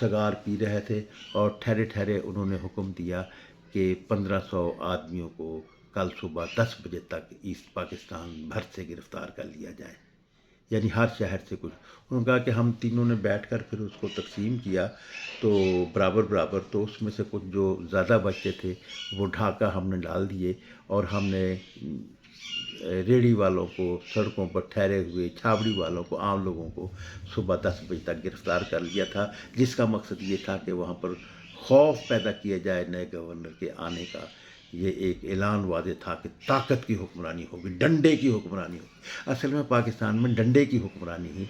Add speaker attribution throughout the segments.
Speaker 1: سگار پی رہے تھے اور ٹھہرے ٹھہرے انہوں نے حکم دیا کہ 1500 آدمیوں کو کل صبح 10 بجے تک ایسٹ پاکستان بھر سے گرفتار کر لیا جائے، یعنی ہر شہر سے کچھ۔ انہوں نے کہا کہ ہم تینوں نے بیٹھ کر پھر اس کو تقسیم کیا تو برابر برابر، تو اس میں سے کچھ جو زیادہ بچے تھے وہ ڈھاکہ ہم نے ڈال دیے، اور ہم نے ریڑھی والوں کو، سڑکوں پر ٹھہرے ہوئے چھاوڑی والوں کو، عام لوگوں کو صبح 10 بجے تک گرفتار کر لیا تھا، جس کا مقصد یہ تھا کہ وہاں پر خوف پیدا کیا جائے نئے گورنر کے آنے کا۔ یہ ایک اعلان واضح تھا کہ طاقت کی حکمرانی ہوگی، ڈنڈے کی حکمرانی ہوگی۔ اصل میں پاکستان میں ڈنڈے کی حکمرانی ہی،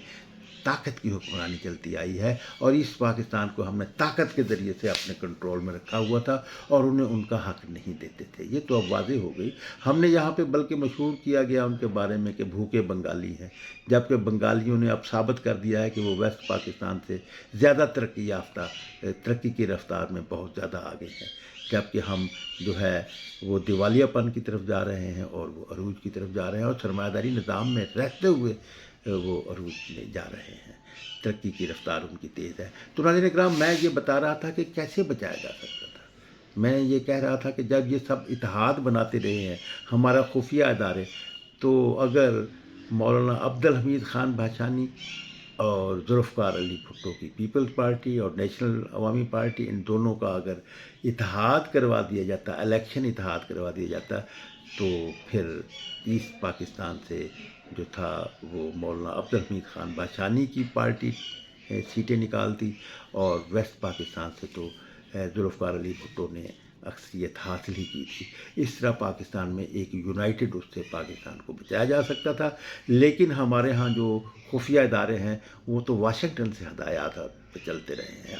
Speaker 1: طاقت کی حکمرانی چلتی آئی ہے، اور اس پاکستان کو ہم نے طاقت کے ذریعے سے اپنے کنٹرول میں رکھا ہوا تھا، اور انہیں ان کا حق نہیں دیتے تھے۔ یہ تو اب واضح ہو گئی۔ ہم نے یہاں پہ بلکہ مشہور کیا گیا ان کے بارے میں کہ بھوکے بنگالی ہیں، جبکہ بنگالیوں نے اب ثابت کر دیا ہے کہ وہ ویسٹ پاکستان سے زیادہ ترقی یافتہ، ترقی کی رفتار میں بہت زیادہ آگے ہیں، جبکہ ہم جو ہے وہ دیوالیہ پن کی طرف جا رہے ہیں اور وہ عروج کی طرف جا رہے ہیں، اور سرمایہ داری نظام میں رہتے ہوئے وہ عروج میں جا رہے ہیں، ترقی کی رفتار ان کی تیز ہے۔ تو ناظرین اکرام، میں یہ بتا رہا تھا کہ کیسے بچایا جا سکتا تھا۔ میں یہ کہہ رہا تھا کہ جب یہ سب اتحاد بناتے رہے ہیں ہمارا خفیہ ادارے، تو اگر مولانا عبدالحمید خان بھاشانی اور ذوالفقار علی بھٹو کی پیپلز پارٹی اور نیشنل عوامی پارٹی، ان دونوں کا اگر اتحاد کروا دیا جاتا، الیکشن اتحاد کروا دیا جاتا، تو پھر ایسٹ پاکستان سے جو تھا وہ مولانا عبدالحمید خان بھاشانی کی پارٹی سیٹیں نکالتی، اور ویسٹ پاکستان سے تو ذوالفقار علی بھٹو نے اکثریت حاصل ہی کی تھی۔ اس طرح پاکستان میں ایک یونائٹڈ اس سے پاکستان کو بچایا جا سکتا تھا، لیکن ہمارے ہاں جو خفیہ ادارے ہیں وہ تو واشنگٹن سے ہدایات پہ چلتے رہے ہیں،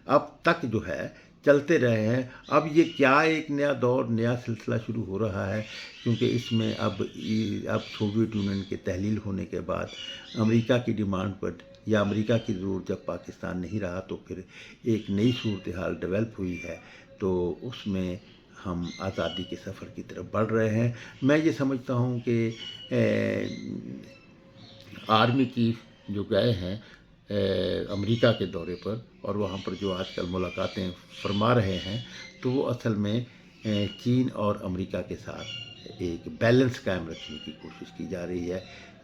Speaker 1: اب تک جو ہے چلتے رہے ہیں۔ اب یہ کیا ایک نیا دور، نیا سلسلہ شروع ہو رہا ہے، کیونکہ اس میں اب سوویت یونین کے تحلیل ہونے کے بعد امریکہ کی ڈیمانڈ پر، یا امریکہ کی ضرورت جب پاکستان نہیں رہا، تو پھر ایک نئی صورتحال ڈیولپ ہوئی ہے، تو اس میں ہم آزادی کے سفر کی طرف بڑھ رہے ہیں۔ میں یہ سمجھتا ہوں کہ آرمی چیف جو گئے ہیں امریکہ کے دورے پر، اور وہاں پر جو آج کل ملاقاتیں فرما رہے ہیں، تو وہ اصل میں چین اور امریکہ کے ساتھ ایک بیلنس قائم رکھنے کی کوشش کی جا رہی ہے،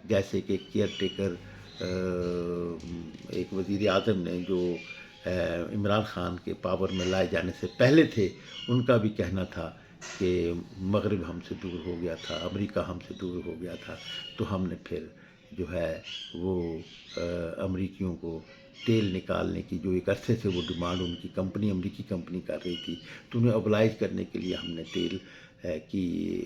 Speaker 1: جیسے کہ کیئر ٹیکر ایک وزیر اعظم نے جو عمران خان کے پاور میں لائے جانے سے پہلے تھے، ان کا بھی کہنا تھا کہ مغرب ہم سے دور ہو گیا تھا، امریکہ ہم سے دور ہو گیا تھا، تو ہم نے پھر جو ہے وہ امریکیوں کو تیل نکالنے کی جو ایک عرصے سے وہ ڈیمانڈ ان کی کمپنی، امریکی کمپنی کر رہی تھی، تو انہیں اوبلائز کرنے کے لیے ہم نے تیل کی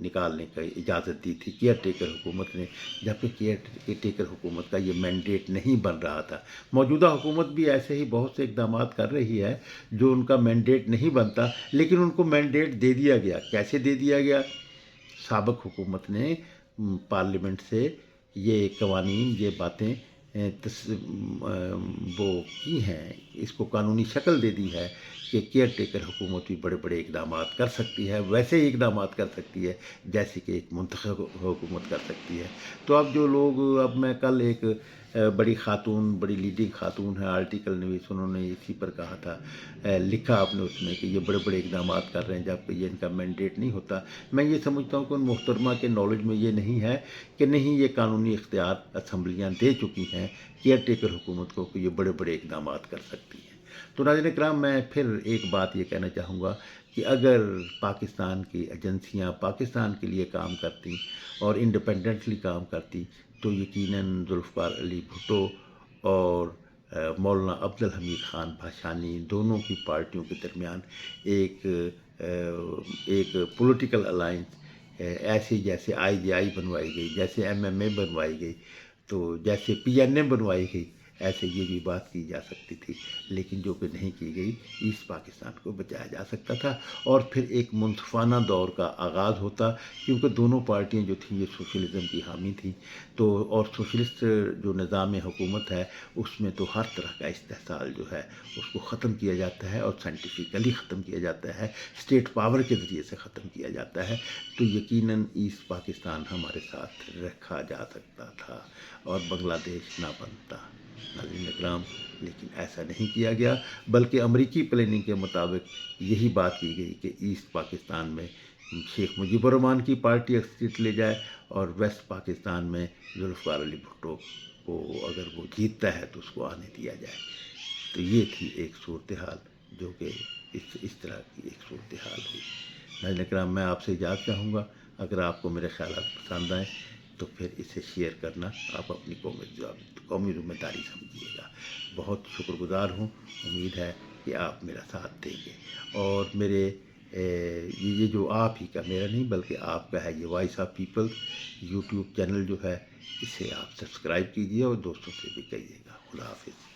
Speaker 1: نکالنے کا اجازت دی تھی کیئر ٹیکر حکومت نے، جبکہ کیئر ٹیکر حکومت کا یہ مینڈیٹ نہیں بن رہا تھا۔ موجودہ حکومت بھی ایسے ہی بہت سے اقدامات کر رہی ہے جو ان کا مینڈیٹ نہیں بنتا، لیکن ان کو مینڈیٹ دے دیا گیا۔ کیسے دے دیا گیا؟ سابق حکومت نے پارلیمنٹ سے یہ قوانین، یہ باتیں وہ کی ہیں، اس کو قانونی شکل دے دی ہے کہ کیئر ٹیکر حکومت بھی بڑے بڑے اقدامات کر سکتی ہے، ویسے ہی اقدامات کر سکتی ہے جیسے کہ ایک منتخب حکومت کر سکتی ہے۔ تو اب جو لوگ، اب میں کل ایک بڑی خاتون، بڑی لیڈنگ خاتون ہے، آرٹیکل نویس، انہوں نے اسی پر کہا تھا، لکھا آپ نے اس میں کہ یہ بڑے بڑے اقدامات کر رہے ہیں جبکہ یہ ان کا مینڈیٹ نہیں ہوتا۔ میں یہ سمجھتا ہوں کہ ان محترمہ کے نالج میں یہ نہیں ہے کہ نہیں، یہ قانونی اختیار اسمبلیاں دے چکی ہیں کیئر ٹیکر حکومت کو کہ یہ بڑے بڑے اقدامات کر سکتی ہیں۔ تو ناظرین اکرام، میں پھر ایک بات یہ کہنا چاہوں گا کہ اگر پاکستان کی ایجنسیاں پاکستان کے لیے کام کرتی اور انڈیپینڈنٹلی کام کرتی، تو یقیناً ذوالفقار علی بھٹو اور مولانا عبدالحمید خان بھاشانی دونوں کی پارٹیوں کے درمیان ایک پولیٹیکل الائنس ایسے جیسے آئی جے آئی بنوائی گئی، جیسے ایم ایم اے بنوائی گئی، تو جیسے پی این اے بنوائی گئی، ایسے یہ بھی بات کی جا سکتی تھی، لیکن جو کہ نہیں کی گئی۔ ایسٹ پاکستان کو بچایا جا سکتا تھا اور پھر ایک منصفانہ دور کا آغاز ہوتا، کیونکہ دونوں پارٹیاں جو تھیں یہ سوشلزم کی حامی تھیں، تو اور سوشلسٹ جو نظام حکومت ہے اس میں تو ہر طرح کا استحصال جو ہے اس کو ختم کیا جاتا ہے، اور سائنٹیفکلی ختم کیا جاتا ہے، اسٹیٹ پاور کے ذریعے سے ختم کیا جاتا ہے۔ تو یقیناً ایسٹ پاکستان ہمارے ساتھ رکھا جا سکتا تھا اور بنگلہ دیش نہ بنتا۔ ناظرین اکرام، لیکن ایسا نہیں کیا گیا، بلکہ امریکی پلاننگ کے مطابق یہی بات کی گئی کہ ایسٹ پاکستان میں شیخ مجیب الرحمان کی پارٹی اکثریت لے جائے اور ویسٹ پاکستان میں ذوالفقار علی بھٹو کو اگر وہ جیتتا ہے تو اس کو آنے دیا جائے۔ تو یہ تھی ایک صورتحال جو کہ اس طرح کی ایک صورتحال ہوئی۔ ناظرین اکرام، میں آپ سے اجازت چاہوں گا، اگر آپ کو میرے خیالات پسند آئیں تو پھر اسے شیئر کرنا آپ اپنی قومی ذمہ داری سمجھیے گا۔ بہت شکر گزار ہوں، امید ہے کہ آپ میرا ساتھ دیں گے، اور میرے یہ جو آپ ہی کا، میرا نہیں بلکہ آپ کا ہے یہ voice of people YouTube channel جو ہے، اسے آپ سبسکرائب کیجیے اور دوستوں سے بھی کہیے گا۔ خدا حافظ۔